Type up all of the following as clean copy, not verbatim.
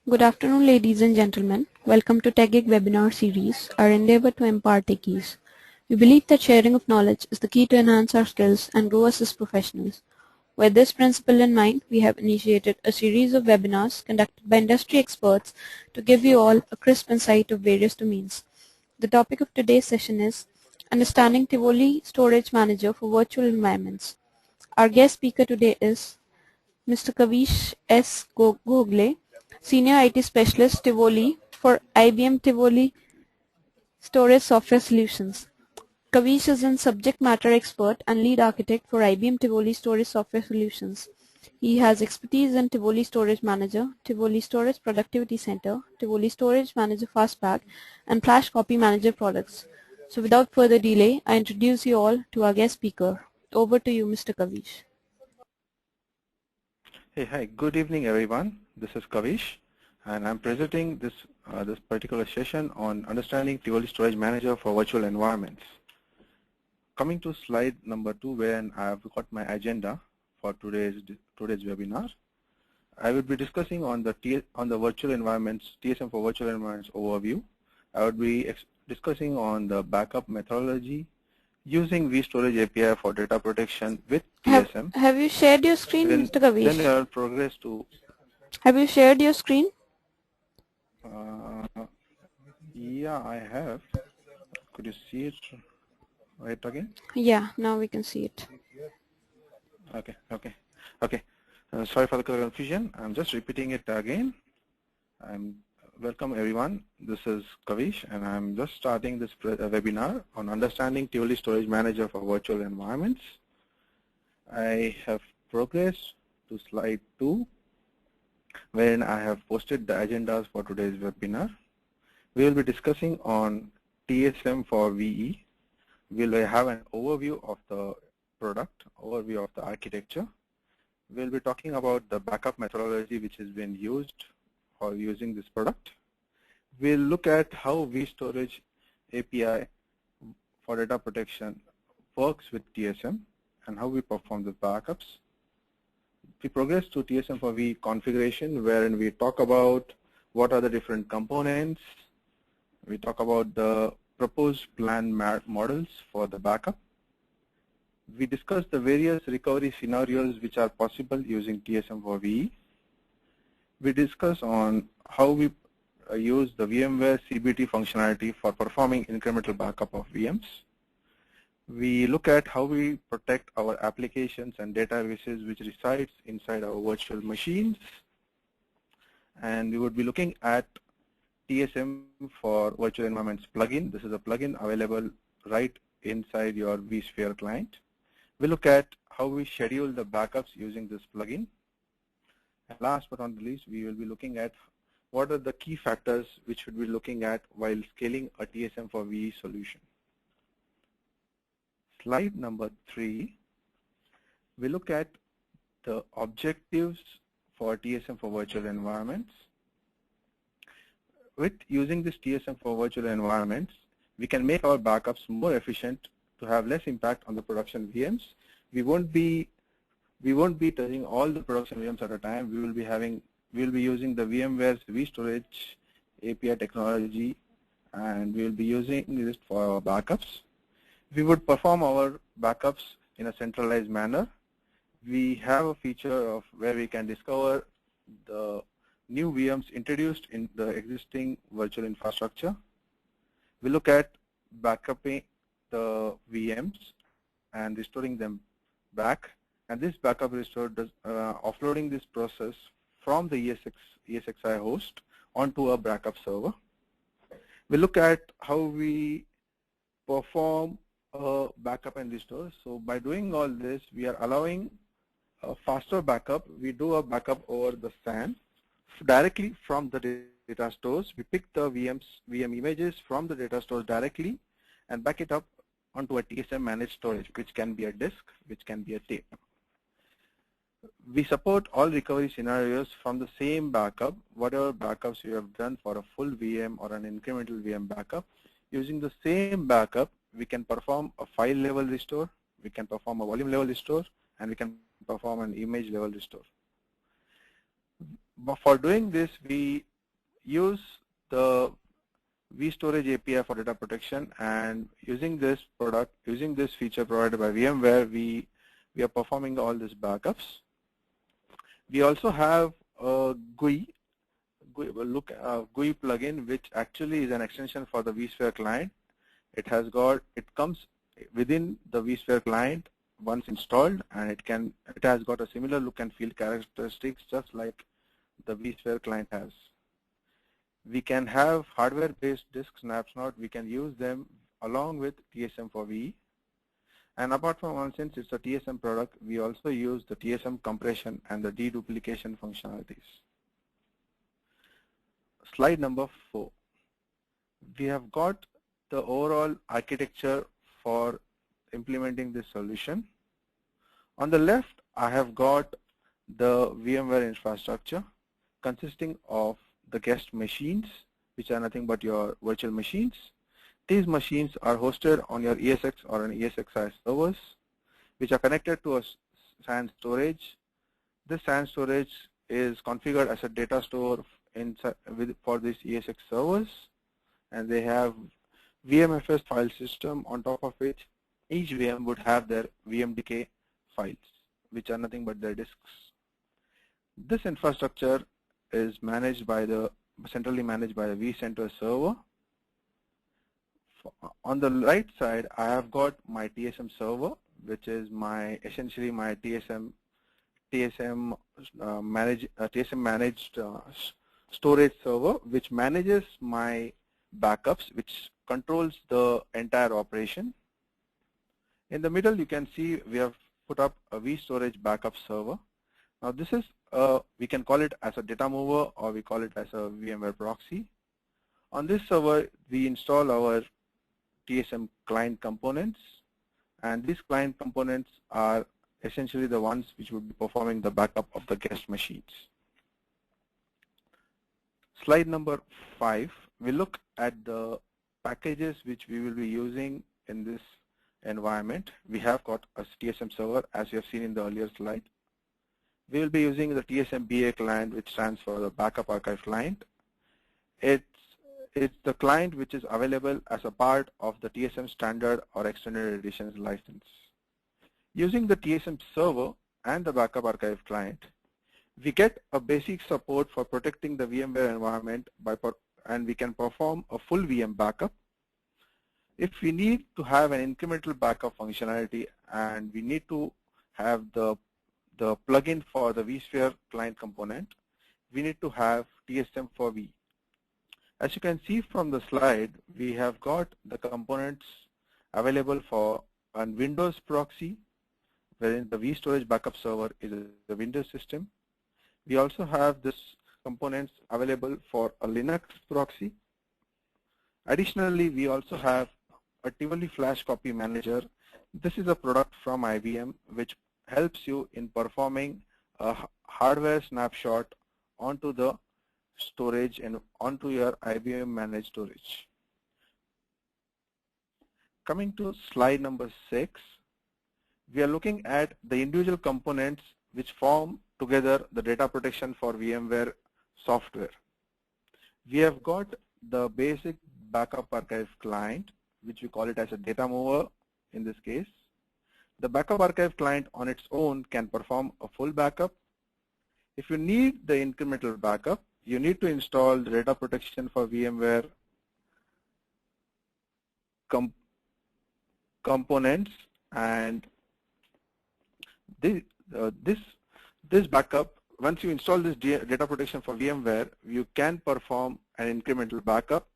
Good afternoon, ladies and gentlemen. Welcome to TechGig webinar series, our endeavor to empower techies. We believe that sharing of knowledge is the key to enhance our skills and grow us as professionals. With this principle in mind, we have initiated a series of webinars conducted by industry experts to give you all a crisp insight of various domains. The topic of today's session is Understanding Tivoli Storage Manager for Virtual Environments. Our guest speaker today is Mr. Kavish S. Gogle, Senior IT Specialist Tivoli for IBM Tivoli Storage Software Solutions. Kavish is a subject matter expert and lead architect for IBM Tivoli Storage Software Solutions. He has expertise in Tivoli Storage Manager, Tivoli Storage Productivity Center, Tivoli Storage Manager Fastpack, and Flash Copy Manager products. So without further delay, I introduce you all to our guest speaker. Over to you, Mr. Kavish. Hey, hi. Good evening, everyone. This is Kavish, and I'm presenting this particular session on understanding Tivoli Storage Manager for virtual environments. Coming to slide number 2, where I've got my agenda for today's webinar. I will be discussing on the virtual environments, TSM for virtual environments overview. I would be discussing on the backup methodology, using vStorage API for data protection with TSM. Have you shared your screen, Mr. Kavish? Then I'll progress to... Have you shared your screen? Yeah, I have. Could you see it right again? Yeah, now we can see it. Okay. Sorry for the confusion. I'm just repeating it again. Welcome everyone. This is Kavish, and I'm just starting this webinar on understanding Tivoli Storage Manager for virtual environments. I have progressed to slide 2, wherein I have posted the agendas for today's webinar. We will be discussing on TSM for VE. We will have an overview of the product, overview of the architecture. We will be talking about the backup methodology which has been used for using this product. We'll look at how vStorage API for data protection works with TSM and how we perform the backups. We progress to TSM for V configuration, wherein we talk about what are the different components. We talk about the proposed plan models for the backup. We discuss the various recovery scenarios which are possible using TSM for VE. We discuss on how we use the VMware CBT functionality for performing incremental backup of VMs. We look at how we protect our applications and databases which resides inside our virtual machines. And we would be looking at TSM for virtual environments plugin. This is a plugin available right inside your vSphere client. We look at how we schedule the backups using this plugin. And last but not least, we will be looking at what are the key factors which we'll be looking at while scaling a TSM for VE solution. Slide number 3, we look at the objectives for TSM for virtual environments. With using this TSM for virtual environments, we can make our backups more efficient to have less impact on the production VMs. We won't be touching all the production VMs at a time. We'll be using the VMware's vStorage API technology, and we'll be using this for our backups. We would perform our backups in a centralized manner. We have a feature of where we can discover the new VMs introduced in the existing virtual infrastructure. We look at backupping the VMs and restoring them back. And this backup restore does offloading this process from the ESXi host onto a backup server. We look at how we perform a backup and restore. So by doing all this, we are allowing a faster backup. We do a backup over the SAN directly from the data stores. We pick the VM images from the data stores directly and back it up onto a TSM managed storage, which can be a disk, which can be a tape. We support all recovery scenarios from the same backup, whatever backups you have done for a full VM or an incremental VM backup. Using the same backup, we can perform a file level restore, we can perform a volume level restore, and we can perform an image level restore. But for doing this, we use the vStorage API for data protection, and using this feature provided by VMware, we are performing all these backups. We also have a GUI plugin, which actually is an extension for the vSphere client. It comes within the vSphere client once installed, and it has got a similar look and feel characteristics just like the vSphere client has. We can have hardware-based disk snapshot. We can use them along with TSM for VE. And apart from, since it's a TSM product, we also use the TSM compression and the deduplication functionalities. Slide number 4. We have got the overall architecture for implementing this solution. On the left, I have got the VMware infrastructure consisting of the guest machines, which are nothing but your virtual machines. These machines are hosted on your ESX or an ESXi servers, which are connected to a SAN storage. This SAN storage is configured as a data store for these ESX servers, and they have VMFS file system on top of which each VM would have their VMDK files, which are nothing but their disks. This infrastructure is centrally managed by the vCenter server. On the right side, I have got my TSM server, which is essentially my TSM managed storage server, which manages my backups, which controls the entire operation. In the middle, you can see we have put up a vStorage backup server. Now this is, we can call it as a data mover, or we call it as a VMware proxy. On this server, we install our TSM client components, and these client components are essentially the ones which would be performing the backup of the guest machines. Slide number 5, we look at the packages which we will be using in this environment. We have got a TSM server, as you have seen in the earlier slide. We will be using the TSM BA client, which stands for the Backup Archive Client. It's the client which is available as a part of the TSM Standard or Extended Editions license. Using the TSM server and the Backup Archive Client, we get a basic support for protecting the VMware environment and we can perform a full VM backup. If we need to have an incremental backup functionality and we need to have the plugin for the vSphere client component, we need to have TSM for V. As you can see from the slide, we have got the components available for a Windows proxy, wherein the vStorage backup server is the Windows system. We also have this components available for a Linux proxy. Additionally, we also have a Tivoli Flash Copy Manager. This is a product from IBM which helps you in performing a hardware snapshot onto the storage and onto your IBM managed storage. Coming to slide number 6, we are looking at the individual components which form together the data protection for VMware software. We have got the basic backup archive client, which we call it as a data mover in this case. The backup archive client on its own can perform a full backup. If you need the incremental backup, you need to install the data protection for VMware components, and this backup, once you install this data protection for VMware, you can perform an incremental backup,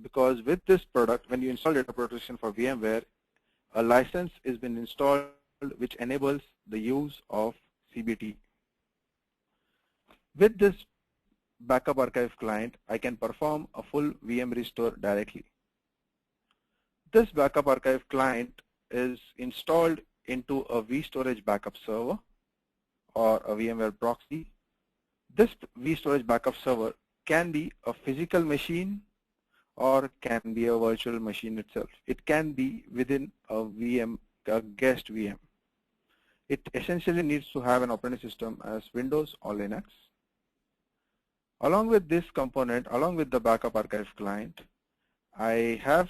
because with this product, when you install data protection for VMware, a license has been installed which enables the use of CBT. With this backup archive client, I can perform a full VM restore directly. This backup archive client is installed into a vStorage backup server or a VMware proxy. This vStorage backup server can be a physical machine or can be a virtual machine itself. It can be within a VM, a guest VM. It essentially needs to have an operating system as Windows or Linux. Along with this component, along with the backup archive client, I have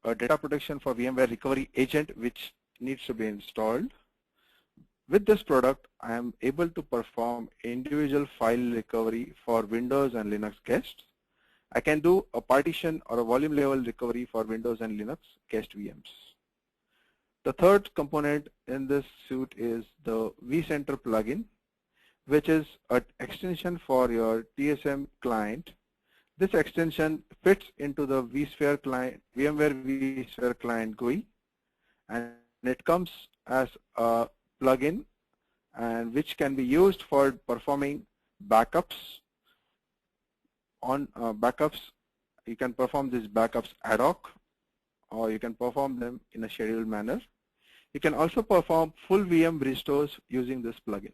a data protection for VMware recovery agent which needs to be installed. With this product, I am able to perform individual file recovery for Windows and Linux guests. I can do a partition or a volume level recovery for Windows and Linux guest VMs. The third component in this suite is the vCenter plugin, which is an extension for your TSM client. This extension fits into the vSphere client, VMware vSphere client GUI, and it comes as a plugin and which can be used for performing backups. On backups, you can perform these backups ad hoc, or you can perform them in a scheduled manner. You can also perform full VM restores using this plugin.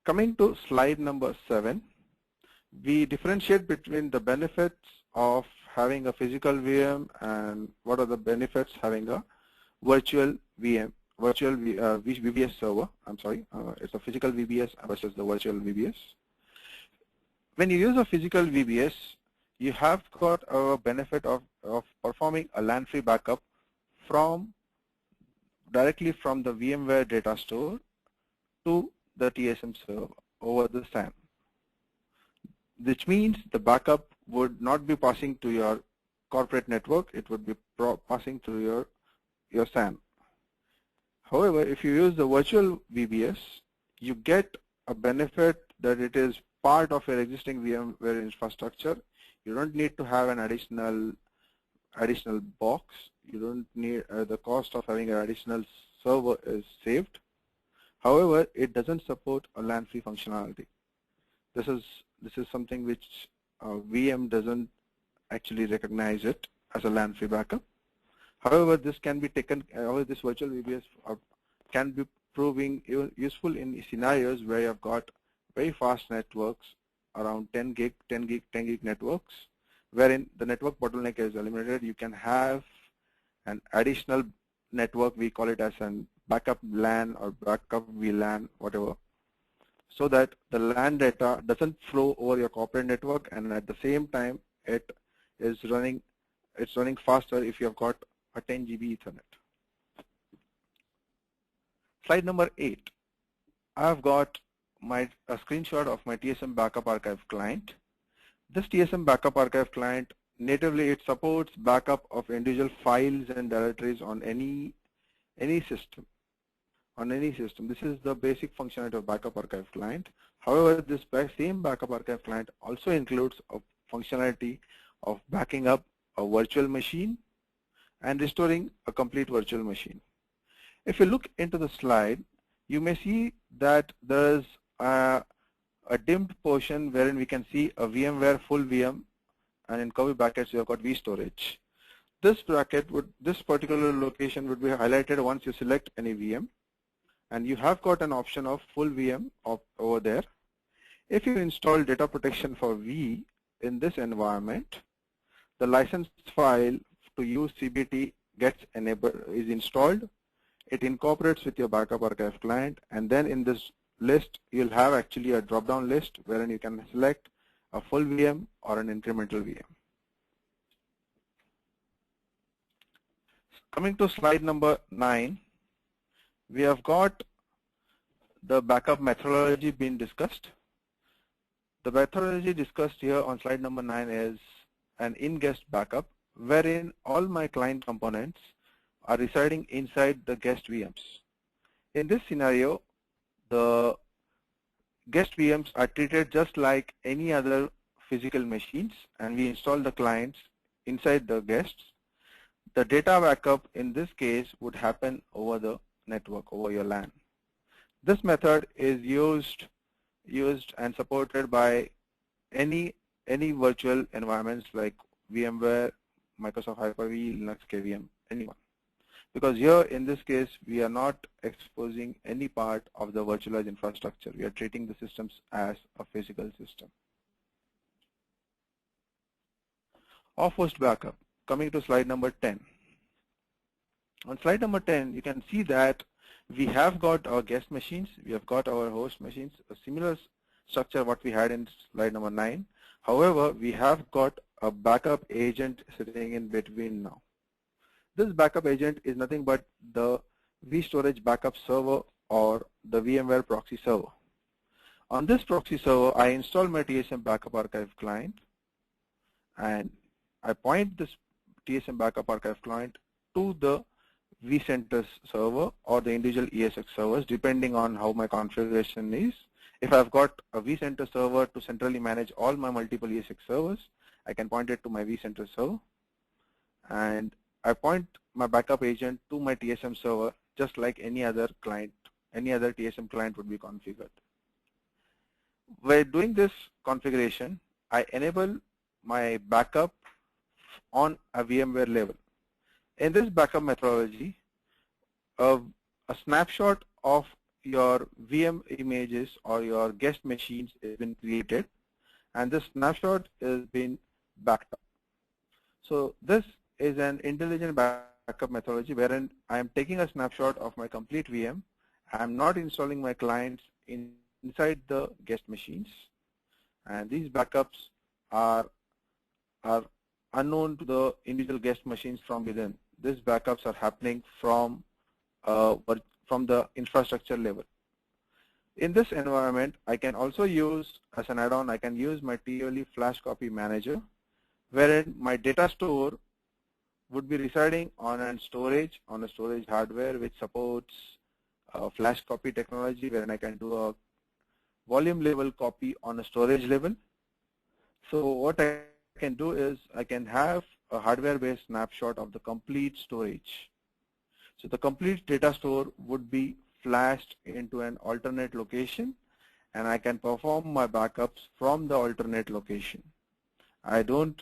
Coming to slide number 7, we differentiate between the benefits of having a physical VM and what are the benefits having a virtual VM, VBS server. I'm sorry, it's a physical VBS versus the virtual VBS. When you use a physical VBS, you have got a benefit of performing a LAN-free backup directly from the VMware data store to the TSM server over the SAN. Which means the backup would not be passing to your corporate network, it would be passing to your SAN. However, if you use the virtual VBS, you get a benefit that it is part of your existing VMware infrastructure. You don't need to have an additional box. You don't need the cost of having an additional server is saved. However, it doesn't support a LAN-free functionality. This is something which VM doesn't actually recognize it as a LAN-free backup. However, this can be taken. This virtual VBS can be proving useful in scenarios where you have got very fast networks around 10 gig networks, wherein the network bottleneck is eliminated. You can have an additional network. We call it as an backup LAN or backup VLAN, whatever, so that the LAN data doesn't flow over your corporate network, and at the same time it's running faster if you have got a 10 GB Ethernet. Slide number 8. I've got a screenshot of my TSM backup archive client. This TSM backup archive client, natively it supports backup of individual files and directories on any system. This is the basic functionality of backup archive client. However, this same backup archive client also includes a functionality of backing up a virtual machine and restoring a complete virtual machine. If you look into the slide, you may see that there is a dimmed portion wherein we can see a VMware full VM, and in curly brackets you have got vStorage. This particular location would be highlighted once you select any VM, and you have got an option of full VM over there. If you install data protection for V in this environment, the license file to use CBT is installed. It incorporates with your backup archive client, and then in this list you'll have actually a drop-down list wherein you can select a full VM or an incremental VM. Coming to slide number 9, we have got the backup methodology being discussed. The methodology discussed here on slide number 9 is an in-guest backup, wherein all my client components are residing inside the guest VMs. In this scenario, the guest VMs are treated just like any other physical machines, and we install the clients inside the guests. The data backup in this case would happen over the network, over your LAN. This method is used and supported by any virtual environments like VMware, Microsoft Hyper-V, Linux KVM, anyone. Because here in this case we are not exposing any part of the virtualized infrastructure. We are treating the systems as a physical system. Off-host backup. Coming to slide number 10. On slide number 10, you can see that We have got our guest machines, we have got our host machines, a similar structure what we had in slide number 9. However, we have got a backup agent sitting in between now. This backup agent is nothing but the vStorage backup server or the VMware proxy server. On this proxy server, I install my TSM backup archive client, and I point this TSM backup archive client to the vCenter server or the individual ESX servers, depending on how my configuration is. If I've got a vCenter server to centrally manage all my multiple ESX servers, I can point it to my vCenter server, and I point my backup agent to my TSM server, just like any other client, any other TSM client would be configured. By doing this configuration, I enable my backup on a VMware level. In this backup methodology, a snapshot of your VM images or your guest machines has been created, and this snapshot is being backed up. So this is an intelligent backup methodology wherein I am taking a snapshot of my complete VM. I am not installing my clients inside the guest machines, and these backups are unknown to the individual guest machines from within. These backups are happening from the infrastructure level. In this environment, I can also use, as an add-on, I can use my Tivoli Flash Copy Manager, wherein my data store would be residing on a storage hardware which supports flash copy technology, wherein I can do a volume level copy on a storage level. So what I can do is I can have a hardware-based snapshot of the complete storage. So the complete data store would be flashed into an alternate location, and I can perform my backups from the alternate location. I don't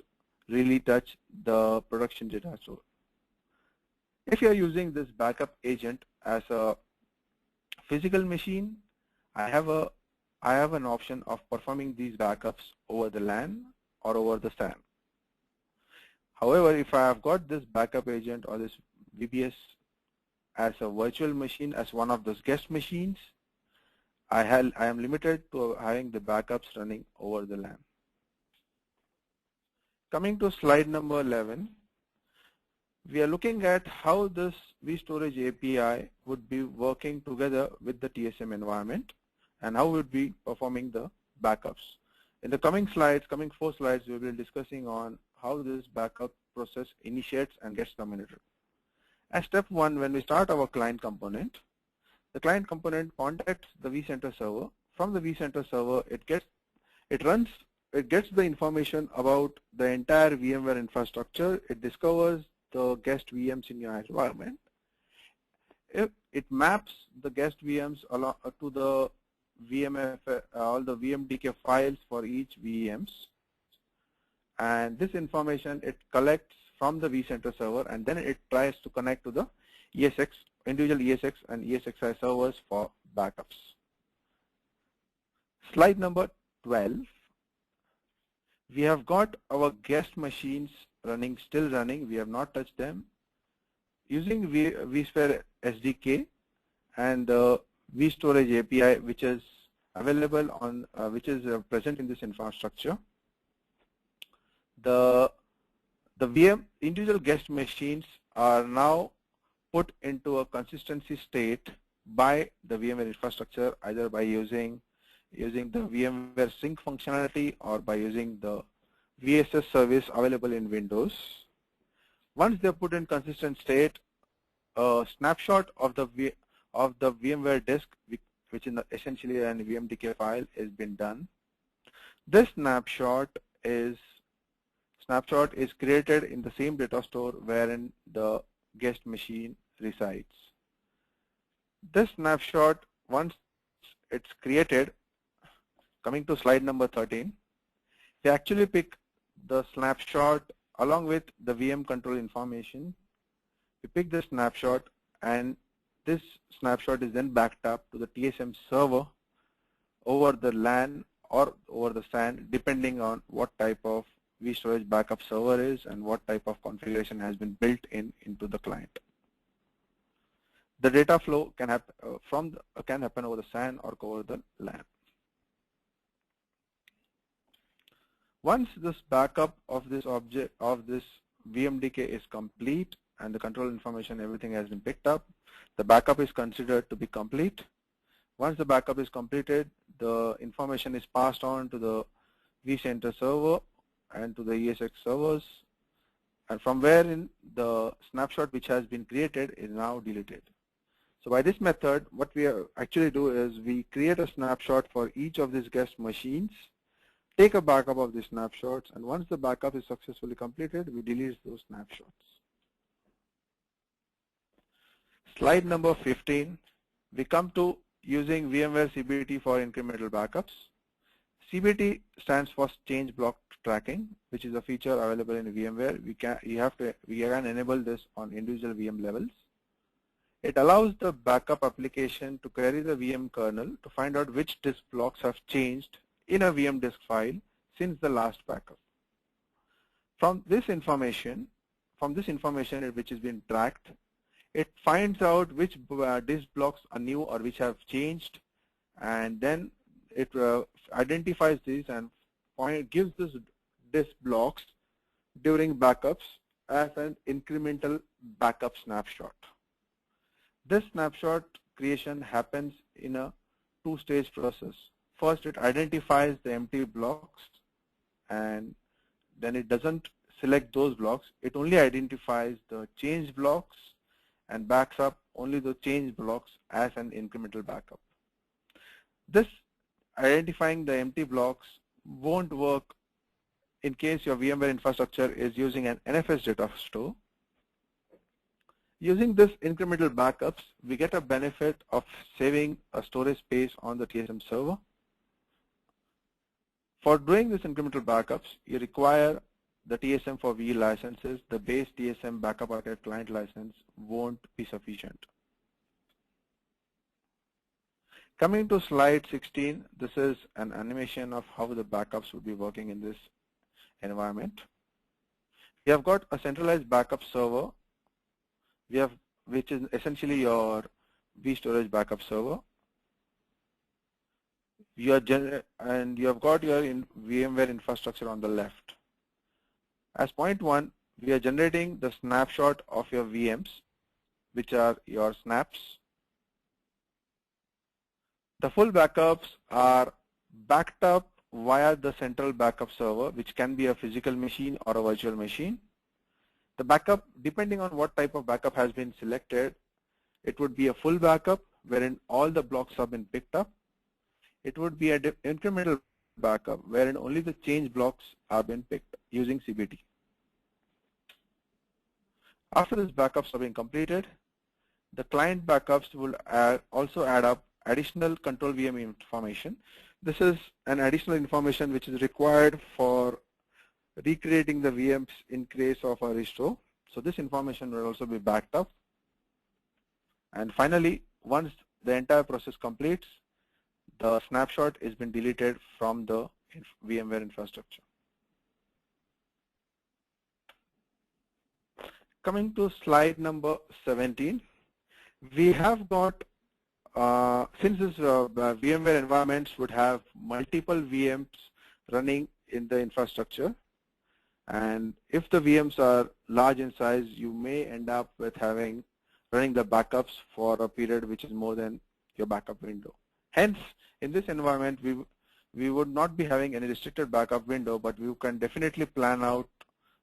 really touch the production data store. If you are using this backup agent as a physical machine, I have an option of performing these backups over the LAN or over the SAN. However, if I have got this backup agent or this VBS as a virtual machine, as one of those guest machines, I am limited to having the backups running over the LAN. Coming to slide number 11, we are looking at how this vStorage API would be working together with the TSM environment and how we would be performing the backups. In the coming 4 slides, we will be discussing on how this backup process initiates and gets terminated. As step 1, when we start our client component, the client component contacts the vCenter server. From the vCenter server, it gets the information about the entire VMware infrastructure. It discovers the guest VMs in your environment. It maps the guest VMs along to the all the VMDK files for each VMs, and this information it collects from the vCenter server, and then it tries to connect to the ESX, individual ESX and ESXi servers for backups. Slide number 12. We have got our guest machines still running. We have not touched them. Using vSphere SDK and the vStorage API, which is available on, which is present in this infrastructure, the VM individual guest machines are now put into a consistency state by the VMware infrastructure, either by using the VMware sync functionality or by using the VSS service available in Windows. Once they're put in consistent state, a snapshot of the VMware disk, which is essentially an VMDK file, has been done. This snapshot is created in the same data store wherein the guest machine resides. This snapshot, once it's created, coming to slide number 13, we actually pick the snapshot along with the VM control information. We pick the snapshot, and this snapshot is then backed up to the TSM server over the LAN or over the SAN, depending on what type of vStorage backup server is and what type of configuration has been built into the client. the data flow can happen can happen over the SAN or over the LAN. Once this backup of this object of this VMDK is complete and the control information, everything has been picked up, the backup is considered to be complete. Once the backup is completed, the information is passed on to the vCenter server and to the ESX servers, and from wherein the snapshot which has been created is now deleted. So by this method, what we actually do is we create a snapshot for each of these guest machines, take a backup of these snapshots, and once the backup is successfully completed, we delete those snapshots. Slide number 15, we come to using VMware CBT for incremental backups. CBT stands for change block tracking, which is a feature available in VMware. We can enable this on individual VM levels. It allows the backup application to query the VM kernel to find out which disk blocks have changed in a VM disk file since the last backup. From this information which is being tracked, it finds out which disk blocks are new or which have changed, and then it identifies these and gives this disk blocks during backups as an incremental backup snapshot. This snapshot creation happens in a two-stage process. First, it identifies the empty blocks, and then it doesn't select those blocks. It only identifies the changed blocks and backs up only the changed blocks as an incremental backup. This identifying the empty blocks won't work in case your VMware infrastructure is using an NFS data store. Using this incremental backups, we get a benefit of saving a storage space on the TSM server. For doing this incremental backups, you require the TSM for V licenses. The base TSM backup archive client license won't be sufficient. Coming to slide 16, this is an animation of how the backups would be working in this environment. We have got a centralized backup server, which is essentially your vStorage backup server. You have got your VMware infrastructure on the left. As point 1, we are generating the snapshot of your VMs, which are your snaps. The full backups are backed up via the central backup server, which can be a physical machine or a virtual machine. The backup, depending on what type of backup has been selected, it would be a full backup wherein all the blocks have been picked up. It would be an incremental backup wherein only the change blocks are being picked using CBT. After these backups have been completed, the client backups will also add up additional control VM information. This is an additional information which is required for recreating the VMs in case of a restore. So this information will also be backed up. And finally, once the entire process completes, the snapshot has been deleted from the VMware infrastructure. Coming to slide number 17, we have got, since this VMware environments would have multiple VMs running in the infrastructure, and if the VMs are large in size, you may end up with running the backups for a period which is more than your backup window. Hence, in this environment, we would not be having any restricted backup window, but we can definitely plan out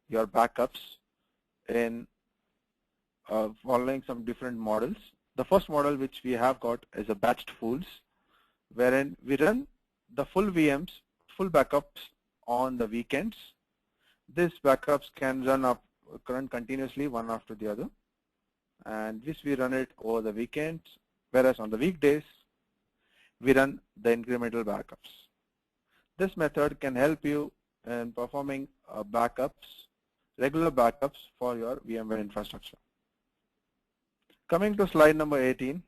your backups in following some different models. The first model which we have got is a batched pools, wherein we run the full VMs, full backups on the weekends. These backups can run continuously one after the other, and this we run it over the weekends, whereas on the weekdays, we run the incremental backups. This method can help you in performing regular backups for your VMware infrastructure. Coming to slide number 18,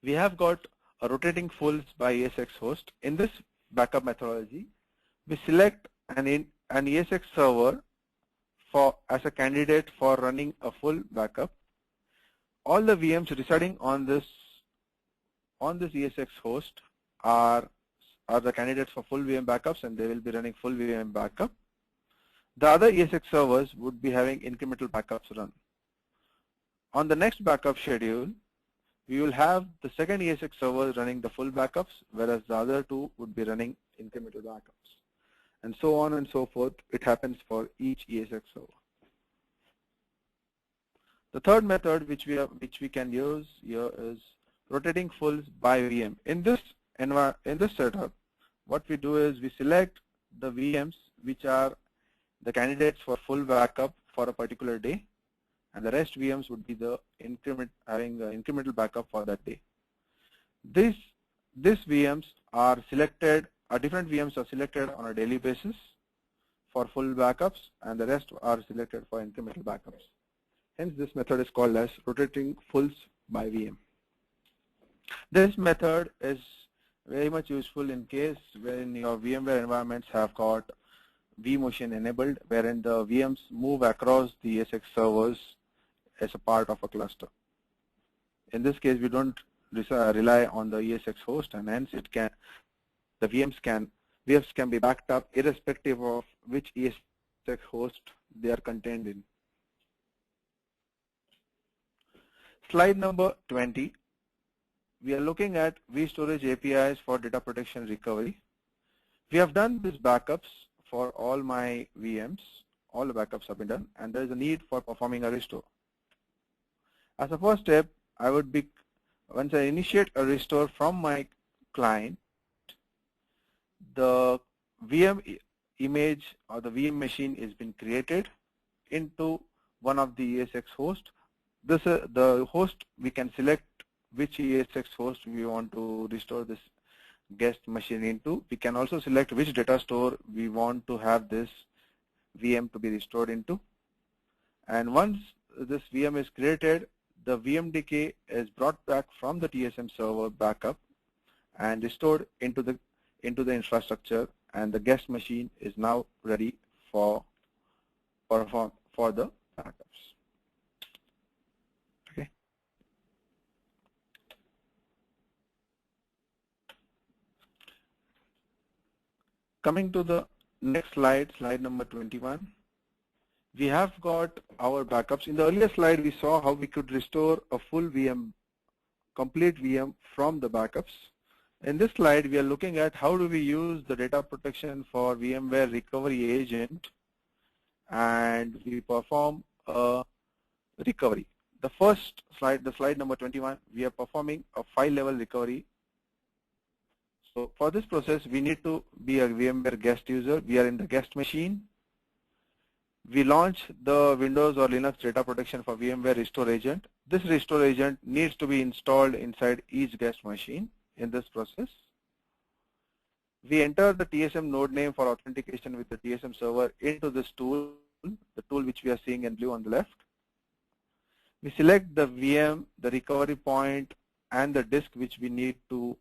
we have got a rotating fulls by ESX host. In this backup methodology, we select an ESX server as a candidate for running a full backup. all the VMs residing on this ESX host are the candidates for full VM backups, and they will be running full VM backup. The other ESX servers would be having incremental backups run. On the next backup schedule, we will have the second ESX server running the full backups, whereas the other two would be running incremental backups. And so on and so forth. It happens for each ESX server. The third method which we can use here is rotating fulls by VM. In this setup, what we do is we select the VMs which are the candidates for full backup for a particular day, and the rest VMs would be the having incremental backup for that day. These VMs are selected, different VMs are selected on a daily basis for full backups, and the rest are selected for incremental backups. Hence, this method is called as rotating fulls by VM. This method is very much useful in case when your VMware environments have got vMotion enabled, wherein the VMs move across the ESX servers as a part of a cluster. In this case, we don't rely on the ESX host, and hence the VMs can be backed up irrespective of which ESX host they are contained in. Slide number 20. We are looking at vStorage APIs for data protection recovery. We have done these backups for all my VMs. All the backups have been done, and there is a need for performing a restore. As a first step, once I initiate a restore from my client, the VM image or the VM machine is been created into one of the ESX hosts. The host, we can select which ESX host we want to restore this guest machine into. We can also select which data store we want to have this VM to be restored into. And once this VM is created, the VMDK is brought back from the TSM server backup and restored into the infrastructure, and the guest machine is now ready for the backups. Okay. Coming to the next slide, slide number 21. We have got our backups. In the earlier slide, we saw how we could restore a full VM, complete VM from the backups. In this slide, we are looking at how do we use the data protection for VMware recovery agent, and we perform a recovery. The first slide, the slide number 21, we are performing a file level recovery. So for this process, we need to be a VMware guest user. We are in the guest machine. We launch the Windows or Linux data protection for VMware restore agent. This restore agent needs to be installed inside each guest machine. In this process, we enter the TSM node name for authentication with the TSM server into this tool, the tool which we are seeing in blue on the left. We select the VM, the recovery point, and the disk which we need to,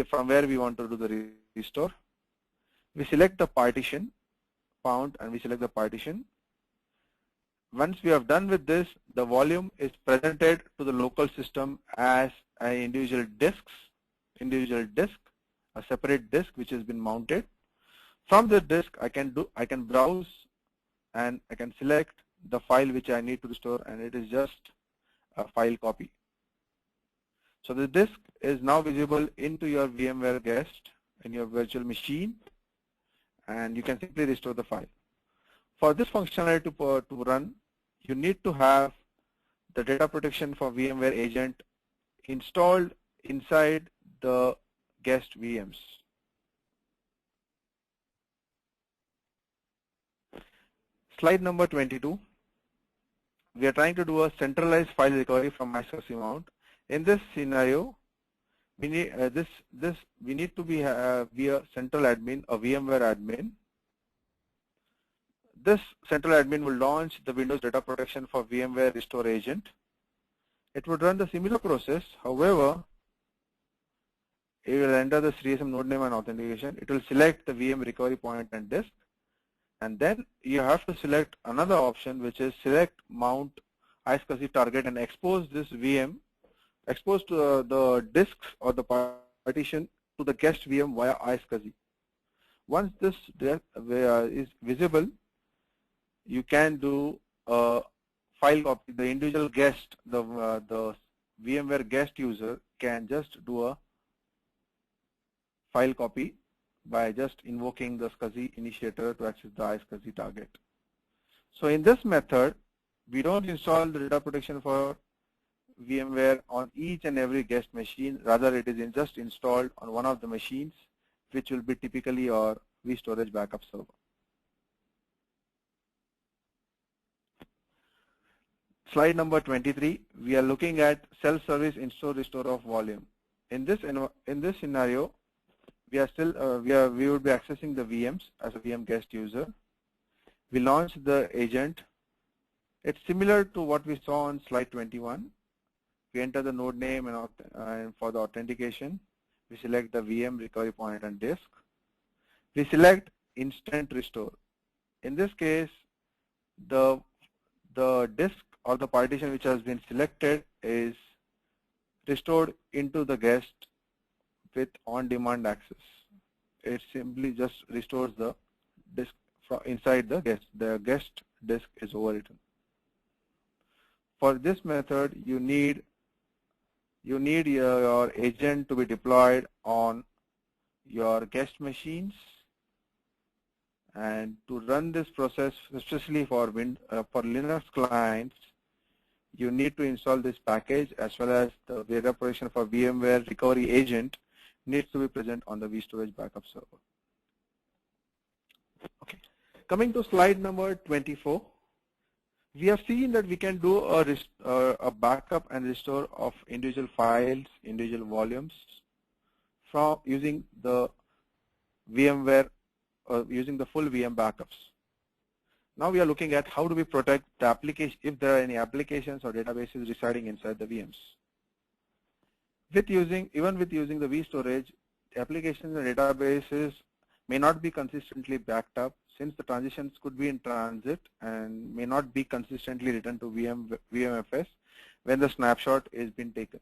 from where we want to do the restore. We select the partition found, and we select the partition. Once we have done with this, the volume is presented to the local system as an individual disk, a separate disk which has been mounted. From the disk, I can browse and I can select the file which I need to restore, and it is just a file copy. So the disk is now visible into your VMware guest in your virtual machine, and you can simply restore the file. For this functionality to run, you need to have the data protection for VMware agent installed inside the guest VMs. Slide number 22. We are trying to do a centralized file recovery from MySQL mount. In this scenario, we need we need to be a central admin, a VMware admin. This central admin will launch the Windows data protection for VMware restore agent. It would run the similar process. However, it will enter the TSM node name and authentication. It will select the VM recovery point and disk, and then you have to select another option, which is select mount iSCSI target and expose this VM, expose to the disks or the partition to the guest VM via iSCSI. Once this is visible, you can do a file copy. The individual guest, the VMware guest user can just do a file copy by just invoking the SCSI initiator to access the iSCSI target. So in this method, we don't install the data protection for VMware on each and every guest machine. Rather, it is just installed on one of the machines, which will be typically our vStorage backup server. Slide number 23, we are looking at self-service install restore of volume. In this scenario, we are still we would be accessing the VMs as a VM guest user. We launch the agent. It's similar to what we saw on slide 21. We enter the node name and for the authentication, we select the VM recovery point and disk. We select instant restore. In this case, the disk or the partition which has been selected is restored into the guest with on-demand access. It simply just restores the disk from inside the guest. The guest disk is overwritten. For this method, you need your agent to be deployed on your guest machines, and to run this process, especially for Linux clients, you need to install this package, as well as the data protection for VMware recovery agent needs to be present on the vStorage backup server. Okay, coming to slide number 24. We have seen that we can do a backup and restore of individual files, individual volumes from using the VMware, using the full VM backups. Now we are looking at how do we protect the application if there are any applications or databases residing inside the VMs. Even with using the vStorage, the applications and databases may not be consistently backed up, since the transitions could be in transit and may not be consistently returned to VMFS when the snapshot is being taken.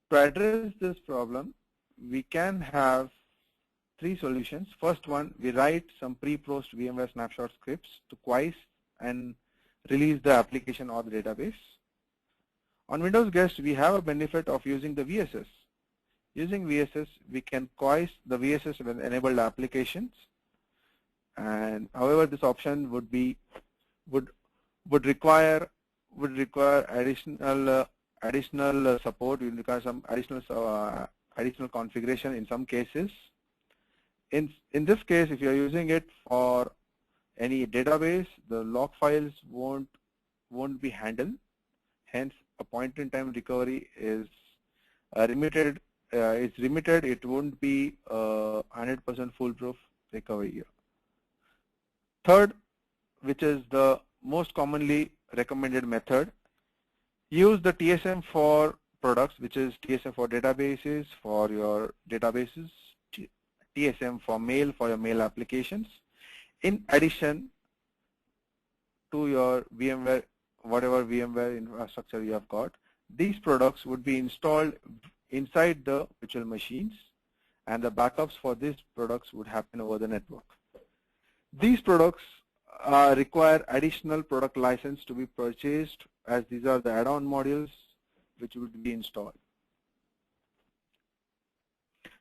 To address this problem, we can have three solutions. First one, we write some pre-processed VMware snapshot scripts to queue and release the application or the database. On Windows Guest, we have a benefit of using the VSS. Using VSS, we can queue the VSS with enabled applications. And however, this option would require additional support. We require some additional configuration in some cases. In this case, if you are using it for any database, the log files won't be handled. Hence, a point-in-time recovery is limited. It won't be 100% foolproof recovery here. Third, which is the most commonly recommended method, use the TSM for products, which is TSM for databases, for your databases, TSM for mail, for your mail applications. In addition to your VMware, whatever VMware infrastructure you have got, these products would be installed inside the virtual machines, and the backups for these products would happen over the network. These products require additional product license to be purchased, as these are the add-on modules which would be installed.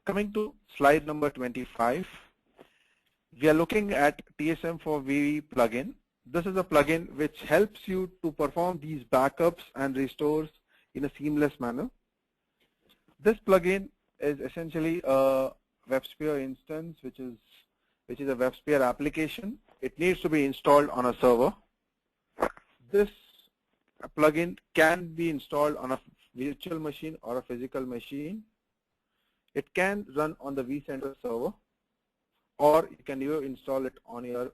Coming to slide number 25, we are looking at TSM for VV plugin. This is a plugin which helps you to perform these backups and restores in a seamless manner. This plugin is essentially a WebSphere instance, which is a WebSphere application. It needs to be installed on a server. This plugin can be installed on a virtual machine or a physical machine. It can run on the vCenter server, or you can even install it on your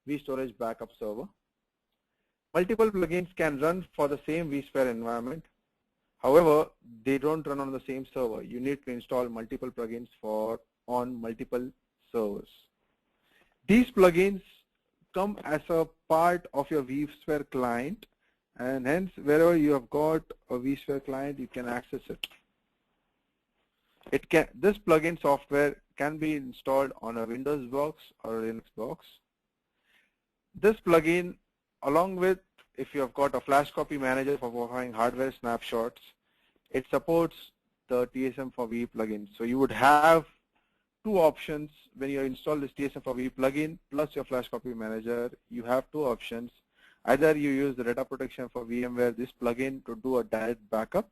vStorage backup server. Multiple plugins can run for the same vSphere environment. However, they don't run on the same server. You need to install multiple plugins on multiple servers. These plugins come as a part of your vSphere client, and hence wherever you have got a vSphere client, you can access it. This plugin software can be installed on a Windows box or a Linux box. This plugin, along with if you have got a flash copy manager for performing hardware snapshots, it supports the TSM for V plugin. So you would have two options when you install this TSM for V plugin plus your flash copy manager. You have two options. Either you use the data protection for VMware, this plugin, to do a direct backup,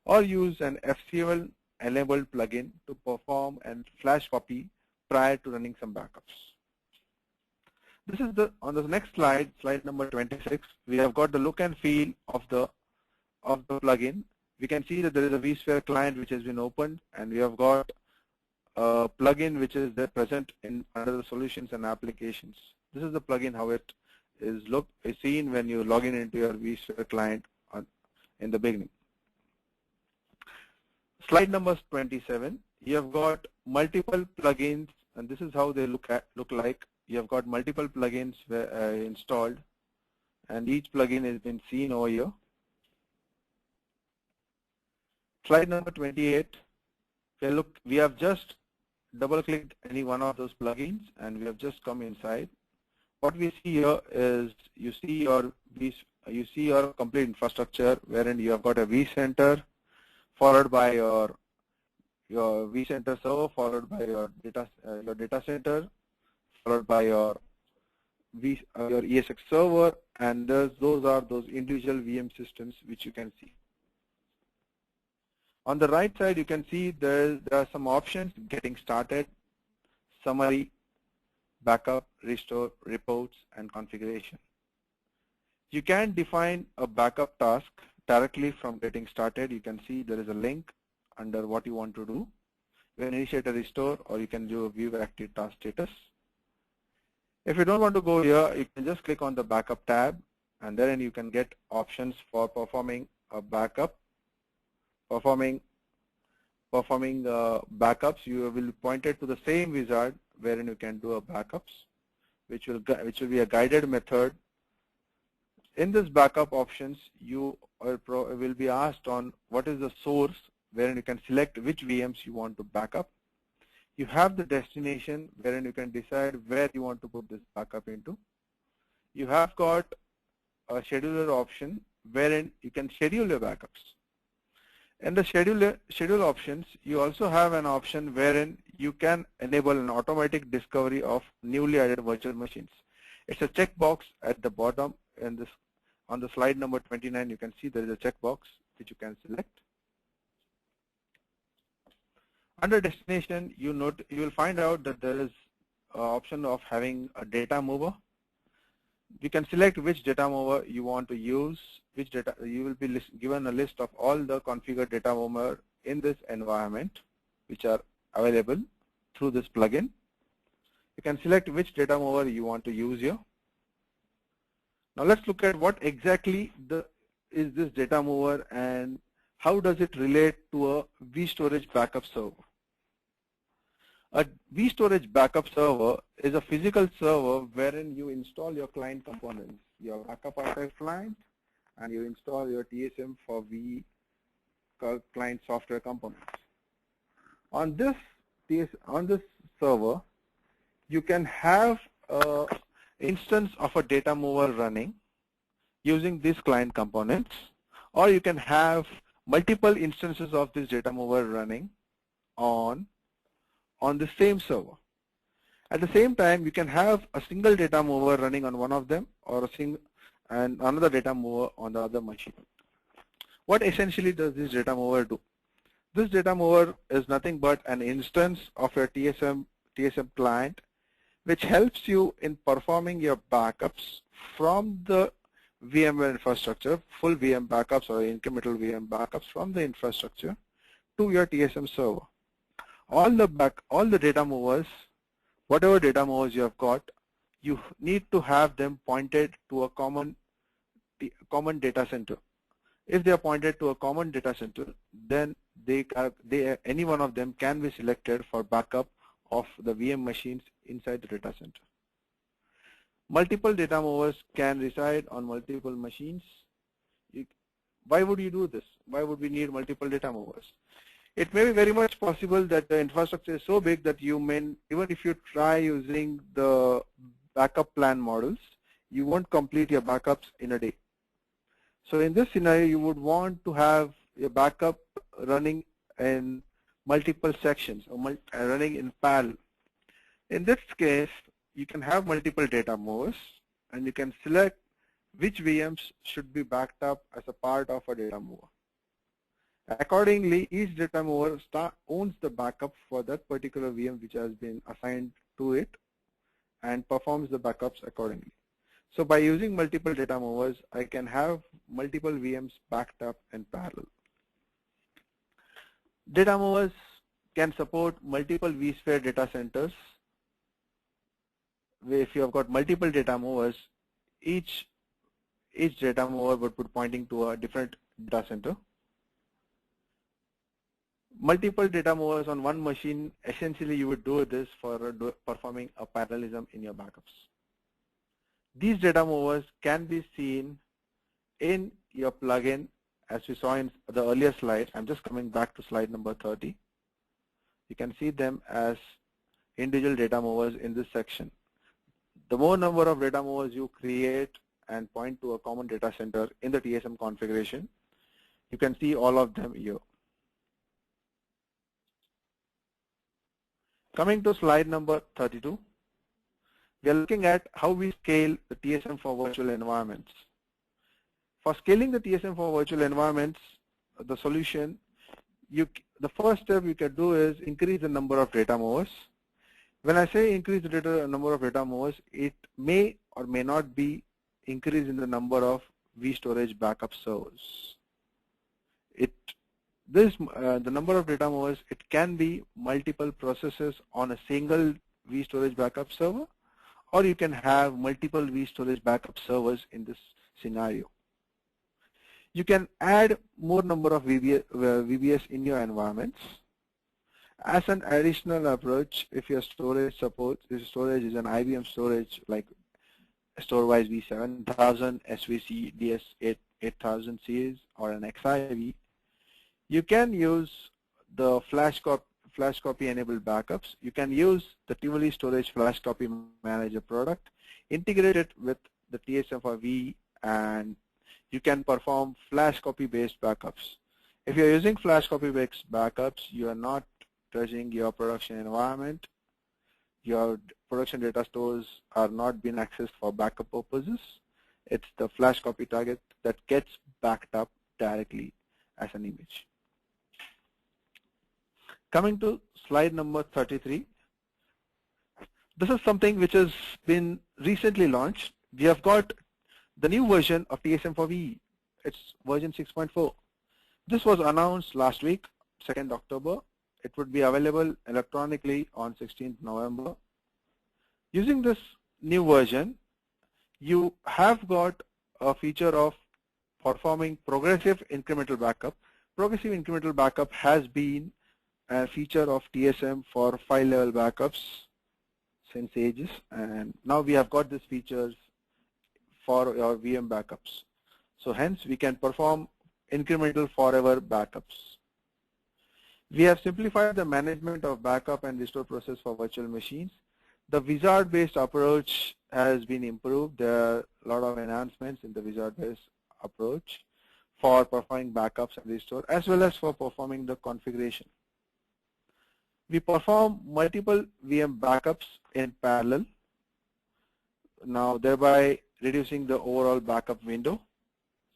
or use an FCL enabled plugin to perform and flash copy prior to running some backups. This is on the next slide, slide number 26. We have got the look and feel of the plugin. We can see that there is a vSphere client which has been opened, and we have got a plugin which is there present under the solutions and applications. This is the plugin how it is seen when you log in into your vSphere client in the beginning. Slide number 27. You have got multiple plugins, and this is how they look like. You have got multiple plugins installed, and each plugin has been seen over here. Slide number 28. We have just double-clicked any one of those plugins, and we have just come inside. What we see here is you see your complete infrastructure, wherein you have got a vCenter, followed by your vCenter server, followed by your data center, followed by your ESX server, and those are those individual VM systems which you can see. On the right side, you can see there are some options: getting started, summary, backup, restore, reports, and configuration. You can define a backup task directly from getting started. You can see there is a link under what you want to do. You can initiate a restore, or you can do a view active task status. If you don't want to go here, you can just click on the backup tab, and then you can get options for performing a backup. Performing backups, you will be pointed to the same wizard wherein you can do a backups, which will be a guided method. In this backup options, you will be asked on what is the source, wherein you can select which VMs you want to backup. You have the destination, wherein you can decide where you want to put this backup into. You have got a scheduler option, wherein you can schedule your backups. In the schedule options, you also have an option wherein you can enable an automatic discovery of newly added virtual machines. It's a checkbox at the bottom. On the slide number 29, you can see there is a checkbox which you can select. Under destination, you will find out that there is an option of having a data mover. You can select which data mover you want to use. You will be given a list of all the configured data mover in this environment, which are available through this plugin. You can select which data mover you want to use here. Now let's look at what exactly is this data mover and how does it relate to a vStorage backup server. A vStorage backup server is a physical server wherein you install your client components, your backup archive client, and you install your TSM for V client software components. On this server, you can have an instance of a data mover running using these client components, or you can have multiple instances of this data mover running on the same server. At the same time, you can have a single data mover running on one of them, or and another data mover on the other machine. What essentially does this data mover do? This data mover is nothing but an instance of your TSM client, which helps you in performing your backups from the VMware infrastructure, full VM backups or incremental VM backups from the infrastructure to your TSM server. All the data movers, whatever data movers you have got, you need to have them pointed to a common data center. If they are pointed to a common data center, then any one of them can be selected for backup of the VM machines inside the data center. Multiple data movers can reside on multiple machines. why would you do this? Why would we need multiple data movers? It may be very much possible that the infrastructure is so big that you may, even if you try using the backup plan models, you won't complete your backups in a day. So in this scenario, you would want to have your backup running in multiple sections or running in parallel. In this case, you can have multiple data movers, and you can select which VMs should be backed up as a part of a data mover. Accordingly, each data mover owns the backup for that particular VM which has been assigned to it and performs the backups accordingly. So by using multiple data movers, I can have multiple VMs backed up in parallel. Data movers can support multiple vSphere data centers. If you have got multiple data movers, each data mover would be pointing to a different data center. Multiple data movers on one machine, essentially you would do this for performing a parallelism in your backups. These data movers can be seen in your plugin, as we saw in the earlier slide. I'm just coming back to slide number 30. You can see them as individual data movers in this section. The more number of data movers you create and point to a common data center in the TSM configuration, you can see all of them here. Coming to slide number 32, we are looking at how we scale the TSM for virtual environments. For scaling the TSM for virtual environments, the solution, the first step you can do is increase the number of data movers. When I say increase the number of data movers, it may or may not be increase in the number of vStorage backup servers. The number of data movers, it can be multiple processes on a single vStorage backup server, or you can have multiple vStorage backup servers in this scenario. You can add more number of VBS in your environments. As an additional approach, if your storage is an IBM storage like StoreWise V7000, SVC DS8000 series, or an XIV, you can use the flash copy enabled backups. You can use the Tivoli Storage Flash Copy Manager product, integrate it with the TSM4V, and you can perform flash copy based backups. If you're using flash copy based backups, you are not touching your production environment. Your production data stores are not being accessed for backup purposes. It's the flash copy target that gets backed up directly as an image. Coming to slide number 33, this is something which has been recently launched. We have got the new version of TSM4V. It's version 6.4. This was announced last week, 2nd October. It would be available electronically on 16th November. Using this new version, you have got a feature of performing progressive incremental backup. Progressive incremental backup has been a feature of TSM for file level backups since ages, and now we have got these features for your VM backups. So hence we can perform incremental forever backups. We have simplified the management of backup and restore process for virtual machines. The wizard-based approach has been improved. There are a lot of enhancements in the wizard-based approach for performing backups and restore, as well as for performing the configuration. We perform multiple VM backups in parallel, now thereby reducing the overall backup window.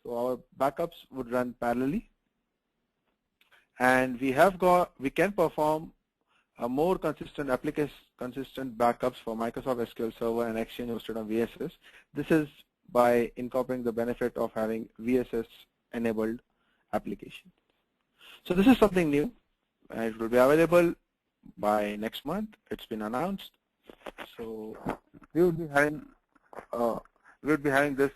So our backups would run parallelly, and we can perform a more consistent backups for Microsoft SQL Server and Exchange hosted on VSS. This is by incorporating the benefit of having VSS enabled application. So this is something new, and it will be available by next month. It's been announced. So we will be having this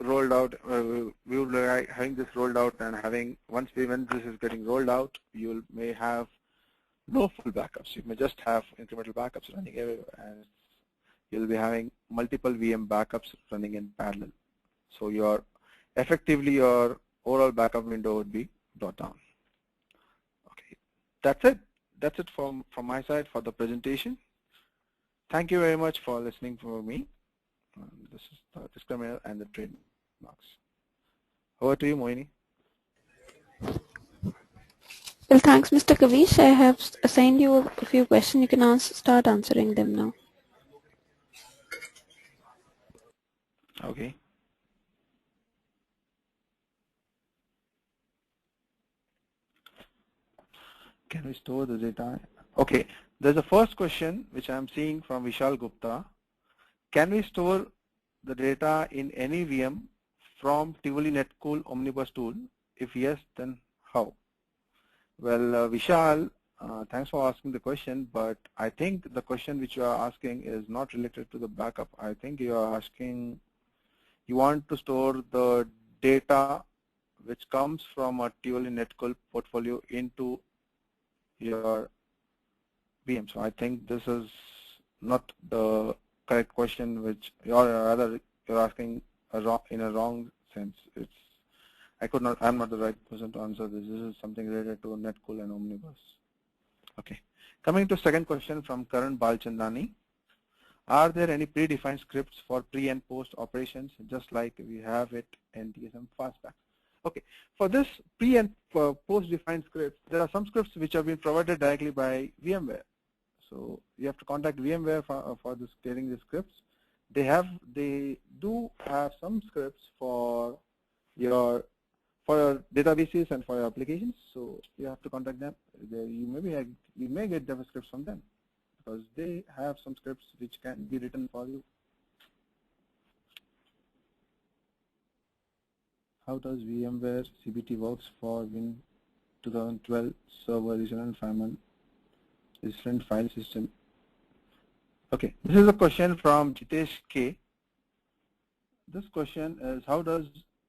rolled out. We will be having this rolled out, and once this is getting rolled out, you may have no full backups. You may just have incremental backups running everywhere, and you'll be having multiple VM backups running in parallel. So effectively your overall backup window would be brought down. Okay, that's it. That's it from my side for the presentation. Thank you very much for listening for me. This is the disclaimer and the trademarks. Over to you, Moini. Well, thanks, Mr. Kavish. I have assigned you a few questions. You can start answering them now. Okay. Can we store the data? Okay. There's a first question which I'm seeing from Vishal Gupta. Can we store the data in any VM from Tivoli Netcool Omnibus tool? If yes, then how? Well, Vishal, thanks for asking the question, but I think the question which you are asking is not related to the backup. I think you are asking, you want to store the data which comes from a Tivoli Netcool portfolio into your VM. So I think this is not the correct question, which you're asking in a wrong sense. I'm not the right person to answer this. This is something related to Netcool and Omnibus. Okay. Coming to second question from Karan Balchandani. Are there any predefined scripts for pre and post operations, just like we have it in TSM Fastback? Okay. For this pre and post defined scripts, there are some scripts which have been provided directly by VMware. So you have to contact VMware for this creating the scripts. They do have some scripts for your databases and for your applications. So you have to contact them. You may get Java scripts from them because they have some scripts which can be written for you. How does VMware CBT works for Win 2012 server regional file system? Okay, this is a question from Jitesh K. This question is, how does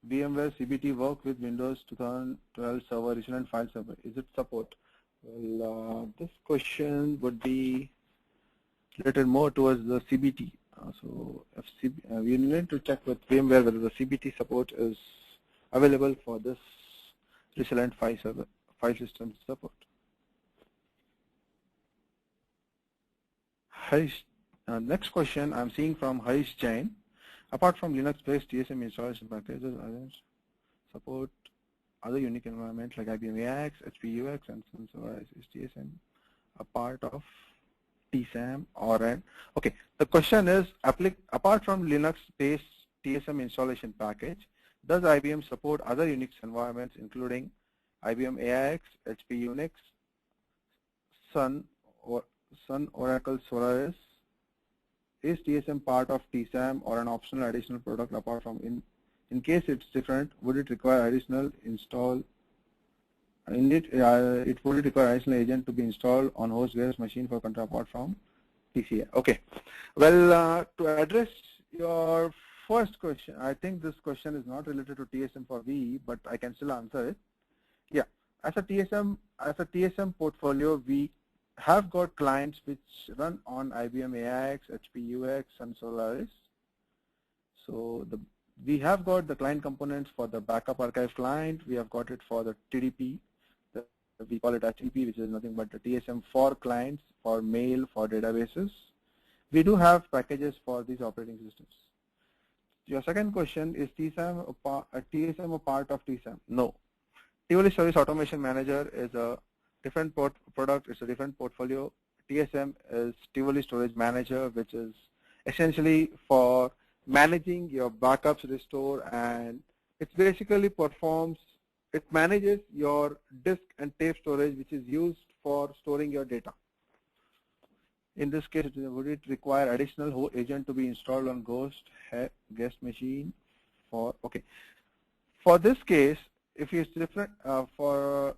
VMware CBT work with Windows 2012 server regional file server? Is it support? Well, this question would be related more towards the CBT. So we need to check with VMware whether the CBT support is available for this resilient file system support. Harish, next question I'm seeing from Harish Jain. Apart from Linux-based TSM installation packages, others support other unique environments like IBM AIX, HPUX, and SensorIze. Is TSM a part of TSAM or an? Okay, the question is, apart from Linux-based TSM installation package, does IBM support other Unix environments including IBM AIX, HP Unix, Sun, Oracle Solaris? Is TSM part of TSAM or an optional additional product apart from in case it's different, would it require additional install? Indeed, it would require additional agent to be installed on host-based machine for control apart from TCA. Okay. Well, to address your first question, I think this question is not related to TSM for VE, but I can still answer it. Yeah, as a TSM portfolio, we have got clients which run on IBM AIX, HP UX, and Solaris. So we have got the client components for the backup archive client. We have got it for the TDP. We call it as TDP, which is nothing but the TSM for clients, for mail, for databases. We do have packages for these operating systems. Your second question, is TSM a part of TSAM? No. Tivoli Storage Automation Manager is a different product, it's a different portfolio. TSM is Tivoli Storage Manager, which is essentially for managing your backups, restore, and it basically it manages your disk and tape storage, which is used for storing your data. In this case, would it require additional agent to be installed on guest machine? Okay. For this case, if it's different, you're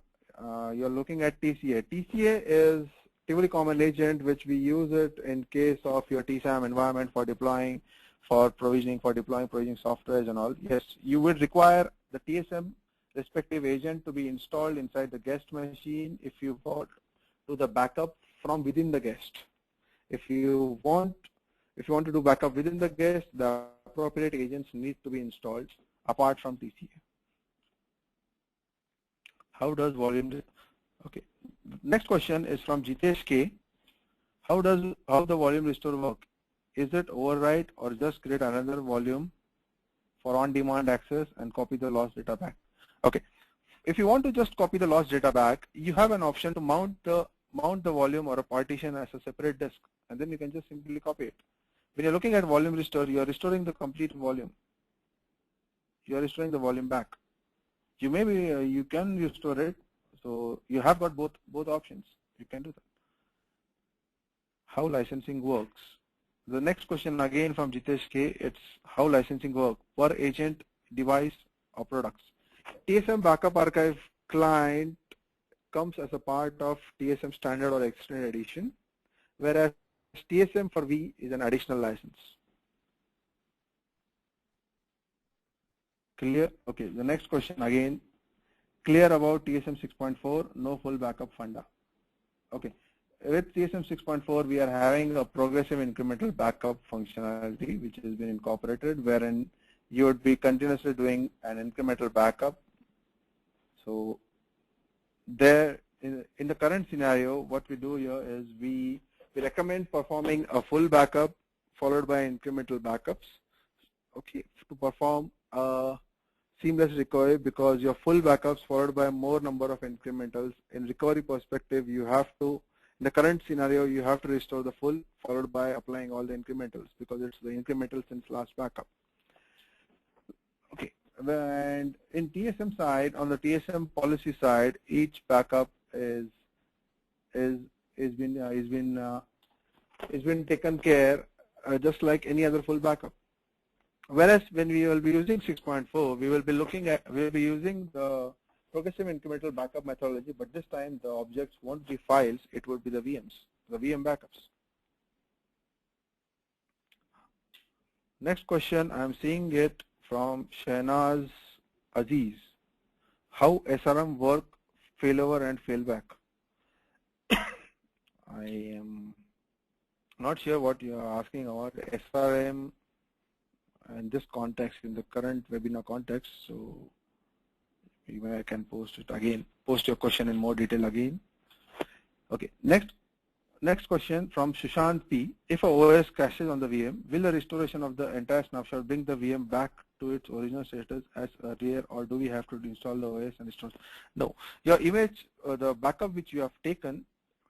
looking at TCA. TCA is Tivoli Common Agent, which we use it in case of your TSAM environment for deploying, for provisioning, for deploying provisioning software and all. Yes, you would require the TSM respective agent to be installed inside the guest machine if you want to do the backup from within the guest. If you want to do backup within the guest, the appropriate agents need to be installed apart from TCA. How does volume? Okay. Next question is from Jitesh K. How the volume restore work? Is it overwrite or just create another volume for on-demand access and copy the lost data back? Okay. If you want to just copy the lost data back, you have an option to mount the volume or a partition as a separate disk, and then you can just simply copy it. When you're looking at volume restore, you are restoring the complete volume. You are restoring the volume back. You can restore it, so you have got both options. You can do that. How licensing works? The next question again from Jitesh K. It's how licensing works per agent, device, or products. TSM Backup Archive client comes as a part of TSM Standard or Extended Edition, whereas TSM for V is an additional license. Clear? Okay, the next question again, clear about TSM 6.4, no full backup funda. Okay, with TSM 6.4 we are having a progressive incremental backup functionality which has been incorporated, wherein you would be continuously doing an incremental backup. So there, in the current scenario, what we do here is we recommend performing a full backup followed by incremental backups, okay, to perform a seamless recovery, because your full backups followed by more number of incrementals. In recovery perspective, you have to, in the current scenario, you have to restore the full followed by applying all the incrementals, because it's the incremental since last backup. Okay, and in TSM side, on the TSM policy side, each backup is been taken care just like any other full backup. Whereas when we will be using 6.4, we will be using the progressive incremental backup methodology, but this time the objects won't be files, it would be the VMs, the VM backups. Next question, I'm seeing it from Shahnaz Aziz. How SRM work, failover and failback? I am not sure what you are asking about SRM in this context, in the current webinar context, so maybe I can post it again, post your question in more detail again. Okay, next question from Sushant P. If a OS crashes on the VM, will the restoration of the entire snapshot bring the VM back to its original status as earlier, or do we have to install the OS and restore? No, your image, the backup which you have taken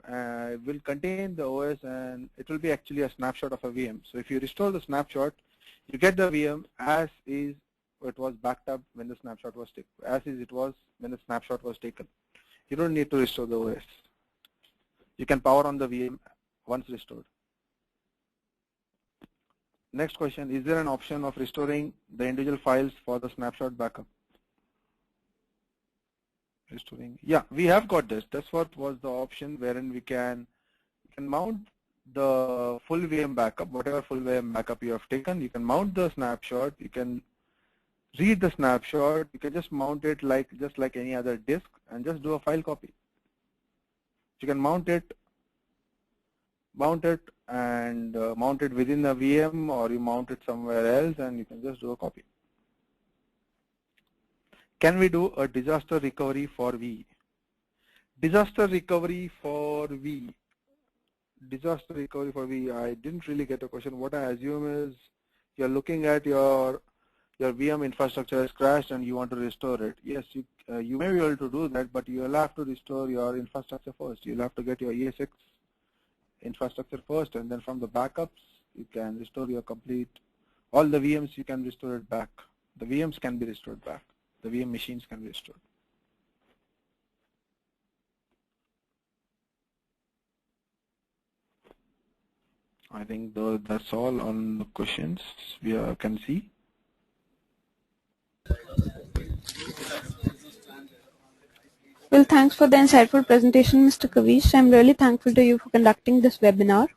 will contain the OS, and it will be actually a snapshot of a VM. So if you restore the snapshot, you get the VM as is it was backed up when the snapshot was taken, as is it was when the snapshot was taken. You don't need to restore the OS. You can power on the VM once restored. Next question, is there an option of restoring the individual files for the snapshot backup? Restoring, yeah, we have got this. That's what was the option, wherein we can mount the full VM backup, whatever full VM backup you have taken. You can mount the snapshot, you can read the snapshot, you can just mount it just like any other disk and just do a file copy. You can mount it and mount it within the VM, or you mount it somewhere else and you can just do a copy. Can we do a disaster recovery for V? Disaster recovery for V. Disaster recovery for V. I didn't really get a question. What I assume is you're looking at your VM infrastructure has crashed and you want to restore it. Yes, you may be able to do that, but you will have to restore your infrastructure first. You'll have to get your ESX infrastructure first, and then from the backups you can restore your complete, all the VMs you can restore it back. The VMs can be restored back. The VM machines can be restored. I think that's all on the questions we can see. Well, thanks for the insightful presentation, Mr. Kavish. I'm really thankful to you for conducting this webinar.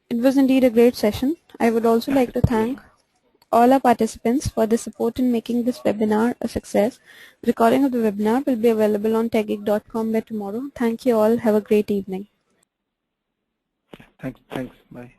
It was indeed a great session. I would also like to thank all our participants for the support in making this webinar a success. The recording of the webinar will be available on techgeek.com by tomorrow. Thank you all. Have a great evening. Thanks. Bye.